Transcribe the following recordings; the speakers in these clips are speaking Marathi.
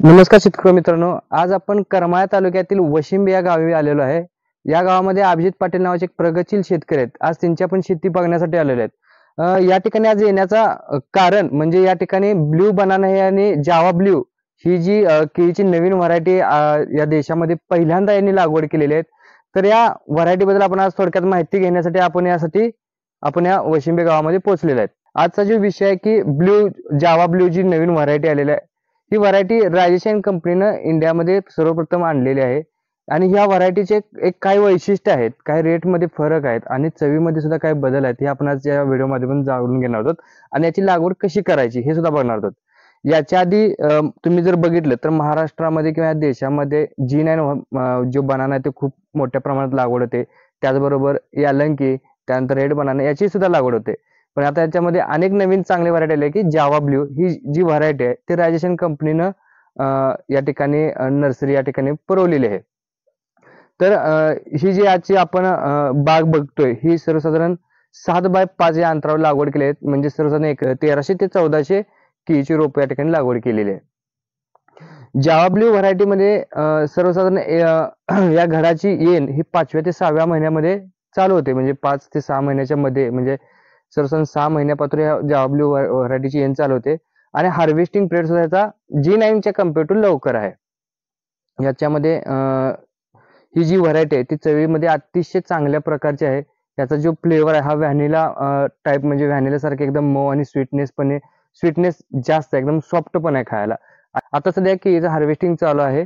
नमस्कार शेतकरी मित्रांनो, आज आपण करमाळा तालुक्यातील वशिंब या गावी आलेलो आहे. या गावामध्ये अभिजित पाटील नावाचे एक प्रगतशील शेतकरी आहेत. आज त्यांची आपण शेती बघण्यासाठी आलेलो आहेत. या ठिकाणी आज येण्याचा कारण म्हणजे या ठिकाणी ब्ल्यू बनाना हे आणि जावा ब्ल्यू ही जी केळीची नवीन व्हरायटी या देशामध्ये पहिल्यांदा यांनी लागवड केलेली आहे. तर या व्हरायटी बद्दल आपण आज थोडक्यात माहिती घेण्यासाठी आपण या वशिंबे गावामध्ये पोहोचलेलो आहेत. आजचा जो विषय आहे की जावा ब्ल्यू जी नवीन व्हरायटी आलेली आहे, ही व्हरायटी राजेशाईन कंपनीनं इंडियामध्ये सर्वप्रथम आणलेली आहे. आणि ह्या व्हरायटीचे एक काही वैशिष्ट्य आहेत, काही रेटमध्ये फरक आहेत आणि चवीमध्ये सुद्धा काही बदल आहेत. हे आपण आज या व्हिडिओमध्ये पण जाणून घेणार आहोत आणि याची लागवड कशी करायची हे सुद्धा बघणार आहोत. याच्या आधी तुम्ही जर बघितलं तर महाराष्ट्रामध्ये किंवा या देशामध्ये G9 जो बनाना आहे ते खूप मोठ्या प्रमाणात लागवड होते. त्याचबरोबर यालंकी, त्यानंतर रेड बनाना याची सुद्धा लागवड होते. पण आता याच्यामध्ये अनेक नवीन चांगले व्हरायटी आले की जावा ब्ल्यू ही जी व्हरायटी आहे ती राजेशन कंपनीनं या ठिकाणी नर्सरी या ठिकाणी पुरवलेली आहे. तर ही जी आजची आपण बाग बघतोय ही सर्वसाधारण 7x5 या अंतरावर लागवड केली आहे. म्हणजे सर्वसाधारण 1300 ते 1400 केळीची रोप या ठिकाणी लागवड केलेली आहे. जावा ब्ल्यू व्हरायटीमध्ये सर्वसाधारण या घडाची येण ही 5व्या ते 6व्या महिन्यामध्ये चालू होते. म्हणजे 5 ते 6 महिन्याच्या मध्ये म्हणजे सर्वसाधारण 6 महिन्यापासून या जावा ब्ल्यू व्हरायटीची येण चालू होते. आणि हार्वेस्टिंग पिरियड सुद्धा याचा G9च्या कम्पेअर टू लवकर आहे. याच्यामध्ये ही जी व्हरायटी आहे ती चवीमध्ये अतिशय चांगल्या प्रकारची आहे. याचा जो फ्लेवर आहे हा व्हॅनिला टाईप म्हणजे व्हॅनिला सारखे एकदम मऊ आणि स्वीटनेस जास्त एकदम सॉफ्ट पण आहे खायला. आता सध्या केळीचं हार्वेस्टिंग चालू आहे.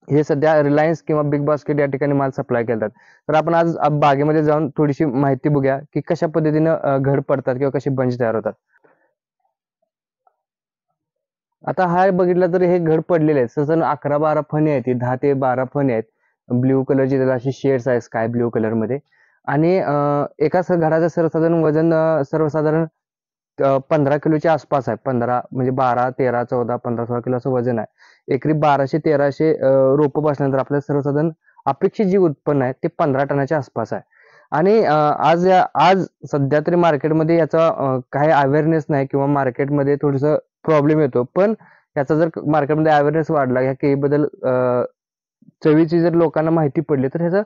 हे सध्या रिलायन्स किंवा बिग बास्केट या ठिकाणी माल सप्लाय करतात. तर आपण आज बागेमध्ये जाऊन थोडीशी माहिती बघूया की कशा पद्धतीनं घड पडतात किंवा कसे बंच तयार होतात. आता हा बघितलं तर हे घड पडलेले आहेत. सहसा 11-12 फणी आहेत, 10 ते 12 फणी आहेत. ब्ल्यू कलरची त्याला अशी शेड्स आहेत स्काय ब्ल्यू कलर मध्ये. आणि एका घडाचं सर्वसाधारण वजन सर्वसाधारण 15 किलोच्या आसपास आहे. 15 म्हणजे 12, 13, 14, 15, 16 किलो असं वजन आहे. एकरी 1200-1300 रोपं बसल्यानंतर आपल्याला सर्वसाधारण अपेक्षित जी उत्पन्न आहे ते 15 टनाच्या आसपास आहे. आणि आज सध्या तरी मार्केटमध्ये याचा काही अवेअरनेस नाही किंवा मार्केटमध्ये थोडंसं प्रॉब्लेम येतो. पण याचा जर मार्केटमध्ये अवेअरनेस वाढला या केळीबद्दल चवीची जर लोकांना माहिती पडली तर ह्याचं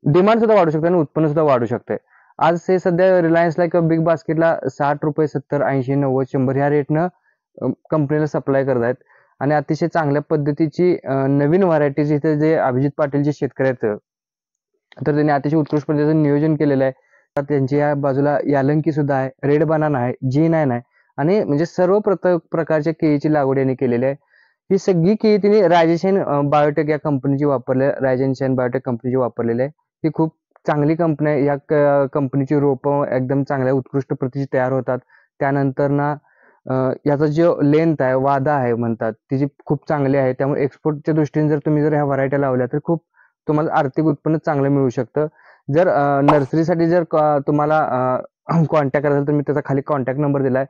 डिमांड सुद्धा वाढू शकते आणि उत्पन्न सुद्धा वाढू शकते. आज हे सध्या रिलायन्सला किंवा बिग बास्केटला ₹60, 70, 80, 90, 100 ह्या रेटनं कंपनीला सप्लाय करत आहेत. आणि अतिशय चांगल्या पद्धतीची नवीन व्हरायटीज इथे जे अभिजित पाटील जे शेतकरी आहेत तर त्यांनी अतिशय उत्कृष्ट पद्धतीचं नियोजन केलेलं आहे. त्यांची या बाजूला यालंकी सुद्धा आहे, रेड बनाना आहे, G9 आहे आणि म्हणजे सर्व प्रकारच्या केळीची लागवड यांनी केलेली आहे. ही सगळी केळी तिने राजेशाईन बायोटेक या कंपनीची राजेशाईन बायोटेक कंपनीची वापरलेली आहे. ही खूप चांगली कंपनी आहे. या कंपनीची रोपं एकदम चांगल्या उत्कृष्ट प्रतीची तयार होतात. त्यानंतर ना याचा जो लेंथ आहे, वादा आहे म्हणतात, तिची खूप चांगली आहे. त्यामुळे एक्सपोर्टच्या दृष्टीने जर तुम्ही या व्हरायटी लावल्या तर खूप तुम्हाला आर्थिक उत्पन्न चांगलं मिळू शकतं. जर नर्सरीसाठी जर तुम्हाला कॉन्टॅक्ट करायचं तर मी त्याचा खाली कॉन्टॅक्ट नंबर दिलाय.